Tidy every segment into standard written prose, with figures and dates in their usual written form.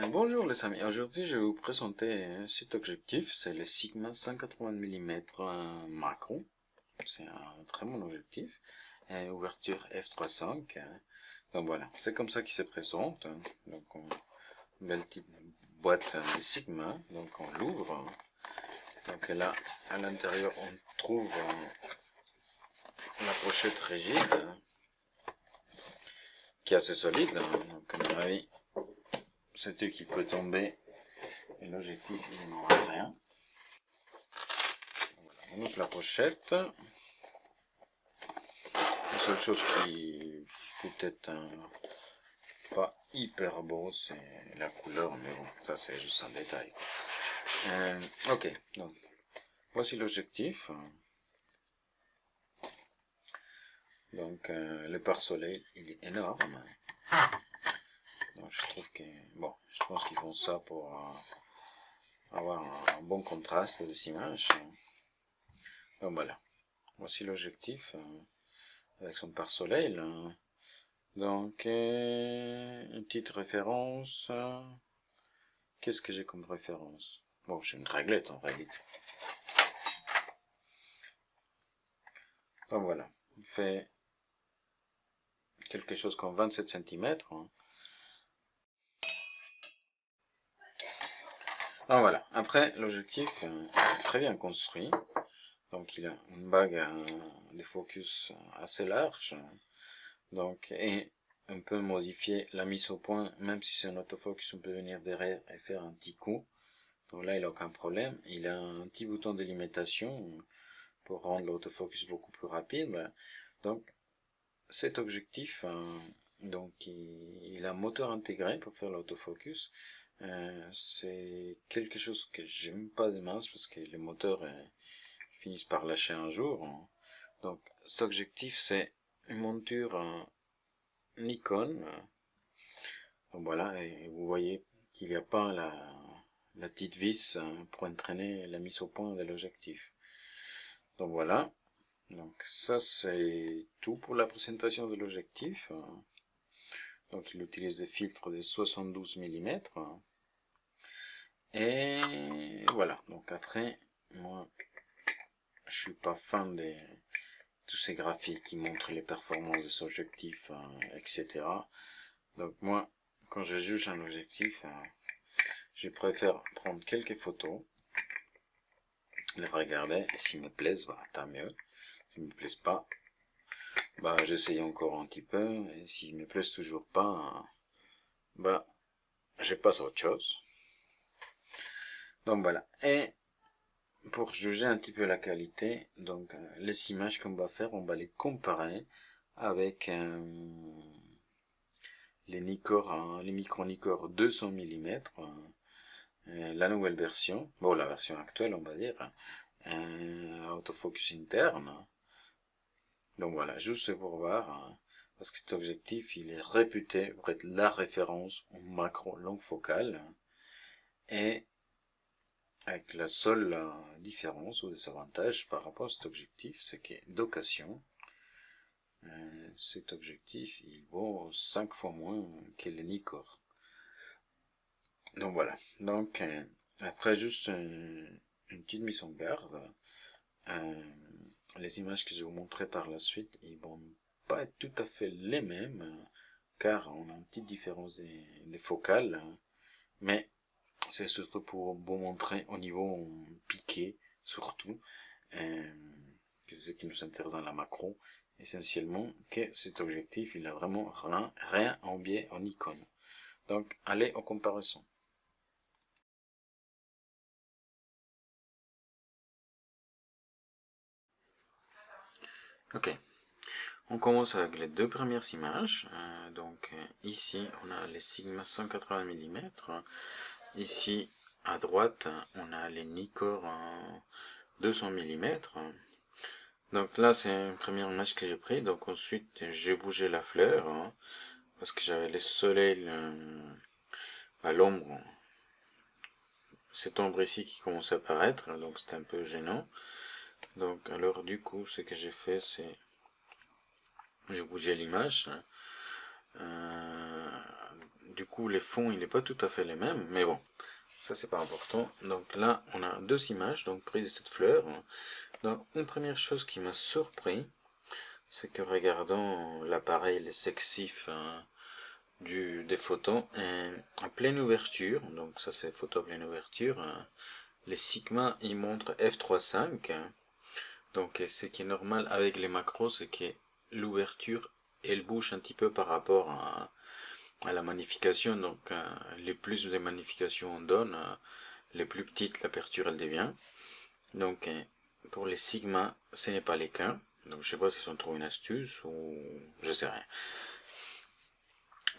Bonjour les amis, aujourd'hui je vais vous présenter cet objectif, c'est le Sigma 180 mm macro, c'est un très bon objectif, ouverture f3.5, donc voilà, c'est comme ça qu'il se présente, donc une belle petite boîte de Sigma, donc on l'ouvre, donc là à l'intérieur on trouve la pochette rigide, qui est assez solide, donc à mon avis c'est ce qui peut tomber. Et l'objectif, il n'aura rien. Voilà. On ouvre la pochette. La seule chose qui peut-être pas hyper beau, c'est la couleur, mais bon, ça c'est juste un détail. Ok, donc voici l'objectif. Donc le pare-soleil, il est énorme. Donc je trouve que, bon, je pense qu'ils font ça pour avoir un bon contraste des images. Donc voilà, voici l'objectif avec son pare-soleil. Donc, une petite référence. Qu'est-ce que j'ai comme référence? Bon, j'ai une réglette en réalité. Donc voilà, il fait quelque chose comme 27 cm. Donc voilà, après l'objectif est très bien construit. Donc il a une bague de focus assez large. Donc, et on peut modifier la mise au point, même si c'est un autofocus, on peut venir derrière et faire un petit coup. Donc là, il n'a aucun problème. Il a un petit bouton de limitation pour rendre l'autofocus beaucoup plus rapide. Donc, cet objectif, donc il a un moteur intégré pour faire l'autofocus. C'est quelque chose que j'aime pas de mince parce que les moteurs finissent par lâcher un jour. Donc, cet objectif, c'est une monture Nikon. Donc voilà, et vous voyez qu'il n'y a pas la petite vis pour entraîner la mise au point de l'objectif. Donc voilà, donc ça c'est tout pour la présentation de l'objectif. Donc il utilise des filtres de 72 mm. Et voilà, donc après, moi je suis pas fan de tous ces graphiques qui montrent les performances des objectifs, etc. Donc moi, quand je juge un objectif, je préfère prendre quelques photos, les regarder, et s'ils me plaisent, bah, tant mieux. S'ils me plaisent pas, bah, j'essaye encore un petit peu, et s'ils me plaisent toujours pas, bah, je passe à autre chose. Donc voilà. Et pour juger un petit peu la qualité, donc les images qu'on va faire, on va les comparer avec les Nikkor, les micro Nikkor 200 mm, la nouvelle version, bon la version actuelle on va dire, autofocus interne. Donc voilà, juste pour voir, parce que cet objectif il est réputé pour être la référence en macro longue focale, et avec la seule différence ou désavantage par rapport à cet objectif, c'est que d'occasion, cet objectif il vaut 5 fois moins que le Nikkor. Donc voilà, donc après juste une petite mise en garde, les images que je vais vous montrer par la suite, ils vont pas être tout à fait les mêmes, car on a une petite différence des focales, mais c'est surtout pour vous montrer au niveau piqué, surtout, que c'est ce qui nous intéresse dans la macro, essentiellement, que cet objectif, il a vraiment rien à envier en Nikon. Donc, allez en comparaison. Ok, on commence avec les deux premières images. Donc ici, on a les Sigma 180 mm. Ici, à droite, on a les Nikkor 200 mm. Donc là, c'est une première image que j'ai prise. Donc ensuite, j'ai bougé la fleur parce que j'avais le soleil à l'ombre. Cette ombre ici qui commence à apparaître, donc c'était un peu gênant. Donc alors du coup, ce que j'ai fait, c'est j'ai bougé l'image. du coup les fonds il n'est pas tout à fait les mêmes, mais bon, ça c'est pas important. Donc là on a deux images donc prises de cette fleur. Donc une première chose qui m'a surpris, c'est que regardant l'appareil, les sexifs des photos à pleine ouverture, donc ça c'est photo à pleine ouverture, les Sigma ils montrent f3.5, donc ce qui est normal avec les macros, c'est que l'ouverture elle bouge un petit peu par rapport à la magnification, donc les plus de magnification on donne, les plus petites l'aperture elle devient. Donc pour les Sigma ce n'est pas les cas, donc je sais pas s'ils ont trouvé une astuce ou je sais rien.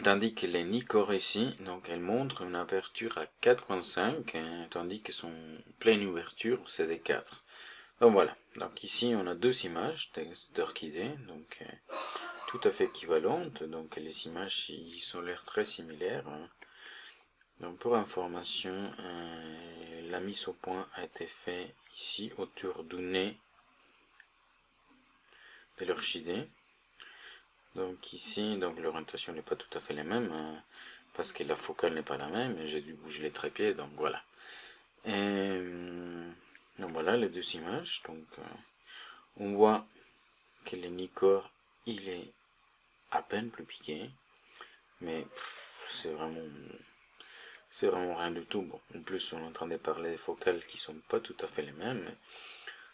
Tandis que les Nikkor ici, donc elles montrent une aperture à 4.5, tandis que son pleine ouverture c'est des 4. Donc voilà, donc ici on a deux images d'orchidées, donc tout à fait équivalentes, donc les images ils ont l'air très similaires. Donc pour information, la mise au point a été faite ici autour du nez de l'orchidée. Donc ici, donc l'orientation n'est pas tout à fait la même, parce que la focale n'est pas la même, et j'ai dû bouger les trépieds, donc voilà. Et donc voilà les deux images, donc on voit que le Nikkor, il est à peine plus piqué, mais c'est vraiment rien du tout. Bon, en plus on est en train de parler des focales qui sont pas tout à fait les mêmes.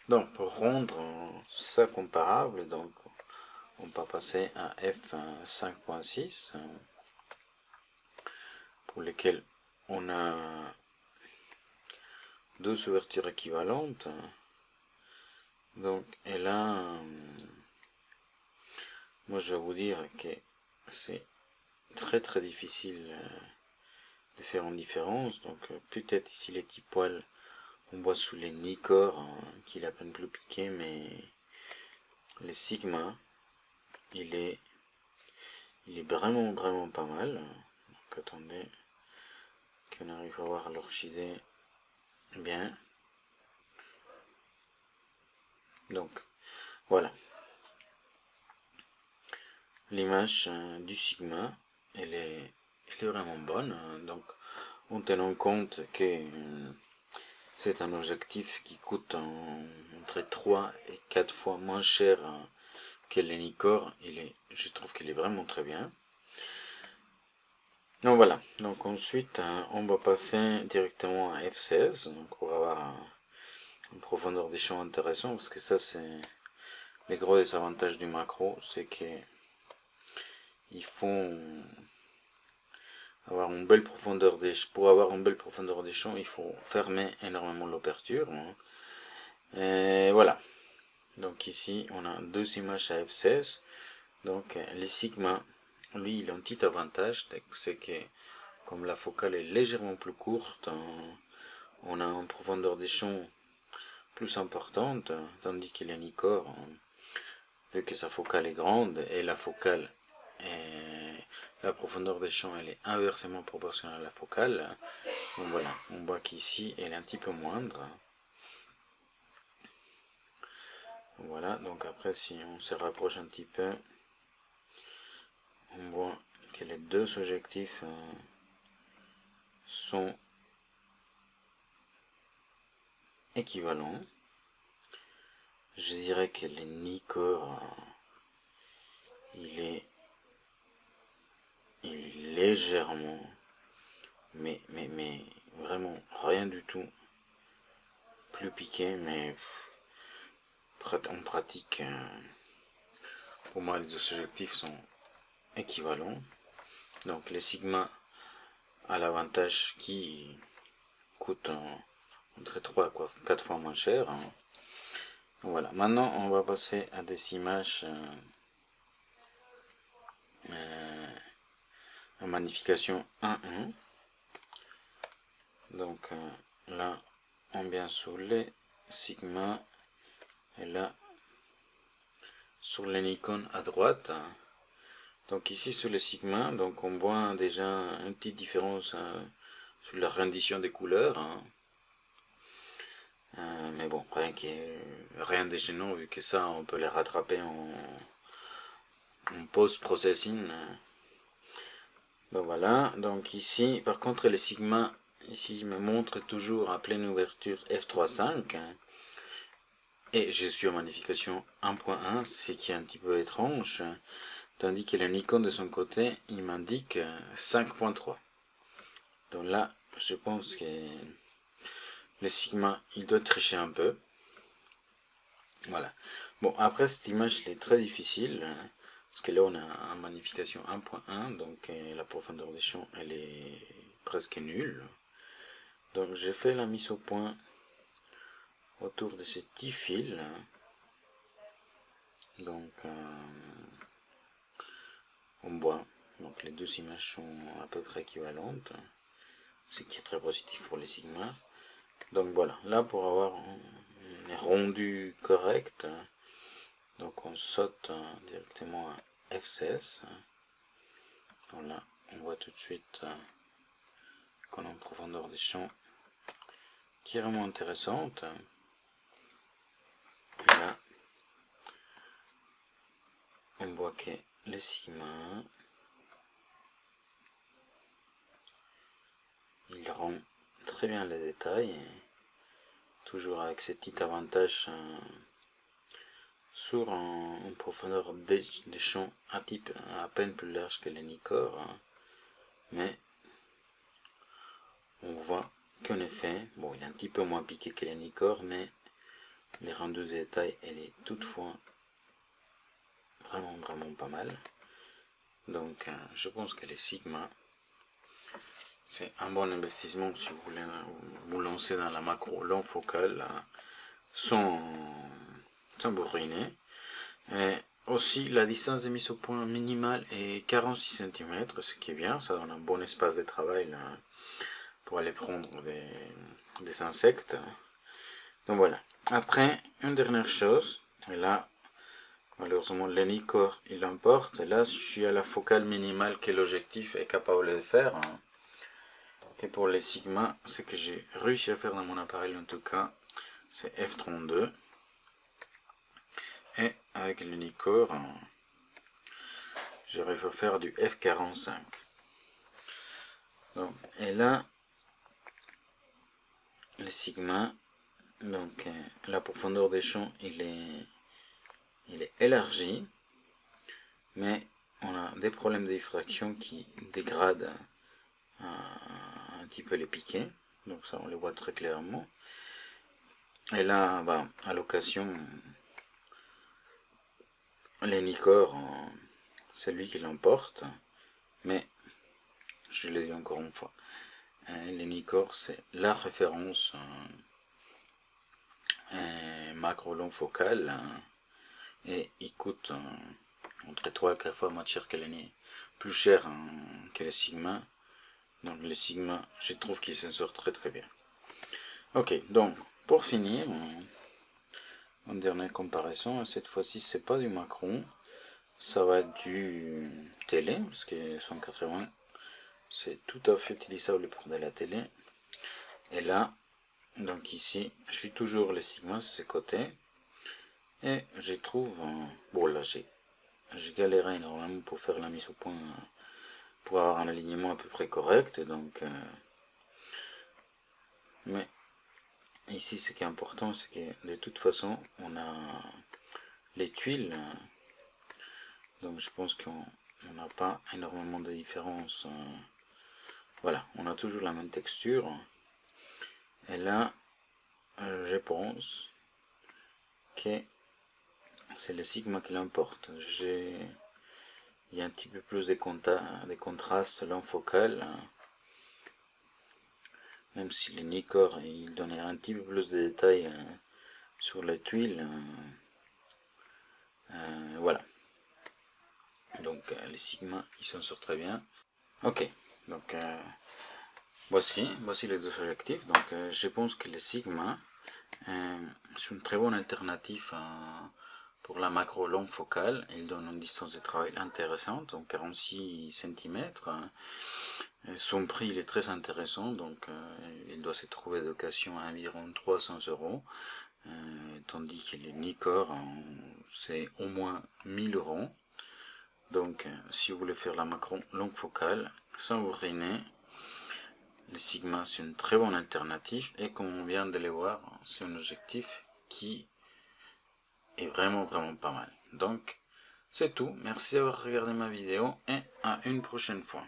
Donc pour rendre ça comparable, donc on va passer à f5.6 pour lesquels on a deux ouvertures équivalentes. Donc et là moi je vais vous dire que c'est très difficile de faire une différence. Donc peut-être ici les petits poils on voit sous les Nikkor qu'il est à peine plus piqué, mais les Sigma il est vraiment pas mal. Donc attendez qu'on arrive à voir l'orchidée bien. Donc voilà, l'image du Sigma elle est vraiment bonne, donc en tenant compte que c'est un objectif qui coûte entre 3 et 4 fois moins cher que le Nikkor, je trouve qu'il est vraiment très bien. Donc voilà, donc ensuite on va passer directement à f16, donc pour avoir une profondeur des champs intéressant, parce que ça c'est les gros désavantages du macro, c'est que il faut avoir une belle profondeur des pour avoir une belle profondeur des champs, il faut fermer énormément l'ouverture. Et voilà. Donc ici, on a deux images à f16. Donc les Sigma, lui, il a un petit avantage, c'est que comme la focale est légèrement plus courte, on a une profondeur des champs plus importante, tandis que les Nikkor, vu que sa focale est grande et la focale la profondeur des champs elle est inversement proportionnelle à la focale. Donc voilà, on voit qu'ici elle est un petit peu moindre. Voilà, donc après si on se rapproche un petit peu, on voit que les deux objectifs sont équivalents. Je dirais que le Nikkor il est légèrement, mais vraiment rien du tout plus piqué, mais en pratique, pour moi les deux objectifs sont équivalents. Donc les Sigma a l'avantage qui coûte entre 3 et 4 fois moins cher. Voilà, maintenant on va passer à des images en magnification 1.1. Donc là on vient sur les Sigma et là sur les Nikon à droite. Donc ici sur les Sigma, donc on voit déjà une petite différence sur la rendition des couleurs. Mais bon, rien de gênant vu que ça on peut les rattraper en post-processing. Donc voilà, donc ici, par contre les sigma, ici il me montre toujours à pleine ouverture f3.5, et je suis en magnification 1.1, ce qui est un petit peu étrange, tandis que le Nikon de son côté, il m'indique 5.3. Donc là, je pense que le sigma, il doit tricher un peu. Voilà. Bon, après cette image, elle est très difficile, parce que là on a en magnification 1.1, donc la profondeur des champs, elle est presque nulle. Donc j'ai fait la mise au point autour de ces petits fils. Donc on voit, donc les deux images sont à peu près équivalentes, ce qui est très positif pour les sigma. Donc voilà, là pour avoir un rendu correct, donc on saute directement à F16. Donc là on voit tout de suite qu'on a une profondeur des champs qui est vraiment intéressante. Et là on voit que les sigma, il rend très bien les détails, toujours avec ces petits avantages sur une profondeur des champs un type à peine plus large que les Nikkor, mais on voit qu'en effet, bon, il est un petit peu moins piqué que les Nikkor, mais les rendus de détail, elle est toutefois vraiment pas mal. Donc je pense que les Sigma, c'est un bon investissement si vous voulez vous lancer dans la macro long focale sans bourriner. Et aussi la distance de mise au point minimale est 46 cm, ce qui est bien, ça donne un bon espace de travail là, pour aller prendre des insectes. Donc voilà. Après, une dernière chose, et là malheureusement le Nikkor il l'emporte, et là je suis à la focale minimale que l'objectif est capable de faire. Et pour les Sigma, ce que j'ai réussi à faire dans mon appareil en tout cas, c'est f32. Et avec le Nikkor, j'arrive à faire du f45. Donc, et là, le Sigma, donc la profondeur des champs, il est élargi, mais on a des problèmes de diffraction qui dégradent un petit peu les piquets. Donc ça, on les voit très clairement. Et là, bah, à l'occasion, les Nikkor, c'est lui qui l'emporte, mais je l'ai dit encore une fois, les Nikkor c'est la référence macro long focal, et il coûte entre 3 et 4 fois moins cher que les plus cher que les Sigma. Donc les Sigma, je trouve qu'ils s'en sortent très bien. Ok, donc pour finir, en dernière comparaison, cette fois-ci c'est pas du Macron, ça va être du télé, parce que 180 c'est tout à fait utilisable pour de la télé. Et là, donc ici, je suis toujours les Sigma sur ces côtés, et je trouve, bon là j'ai galéré énormément pour faire la mise au point, pour avoir un alignement à peu près correct, donc mais ici ce qui est important, c'est que de toute façon on a les tuiles, donc je pense qu'on n'a pas énormément de différence. Voilà, on a toujours la même texture, et là je pense que c'est le Sigma qui l'emporte. Il y a un petit peu plus de contraste long focal, même si le Nikkor il donnait un petit peu plus de détails sur les tuiles. Voilà, donc les Sigma ils s'en sortent très bien. Ok, donc voici les deux objectifs. Donc je pense que les Sigma c'est une très bonne alternative pour la macro longue focale. Il donne une distance de travail intéressante, donc 46 cm. Son prix il est très intéressant, donc il doit se trouver d'occasion à environ 300 euros, tandis que les Nikkor c'est au moins 1000 euros. Donc si vous voulez faire la macro longue focale, sans vous ruiner. Le Sigma, c'est une très bonne alternative, et comme on vient de le voir, c'est un objectif qui est vraiment pas mal. Donc c'est tout, merci d'avoir regardé ma vidéo et à une prochaine fois.